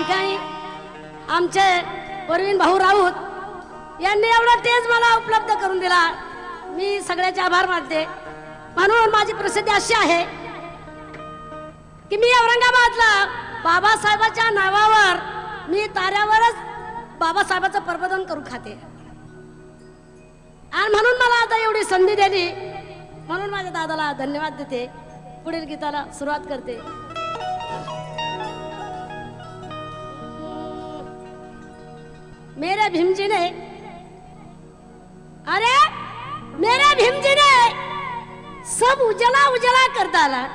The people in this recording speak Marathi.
ठिकाणी आमचे परवीन भाऊ राऊत यांनी एवढा तेज मला उपलब्ध करून दिला, मी सगळ्याचे आभार मानते। म्हणून माझी प्रसिद्धी अशी आहे की मी औरंगाबादला बाबासाहेबाच्या नावावर मी ताऱ्यावरच बाबासाहेबाचं प्रबोधन करून खाते, आणि म्हणून मला आता एवढी संधी दिली, म्हणून माझ्या दादाला धन्यवाद देते। पुढील गीताला सुरुवात करते। मेरे भीमजी ने, अरे मेरे भीमजी ने सब उजला उजला कर डाला,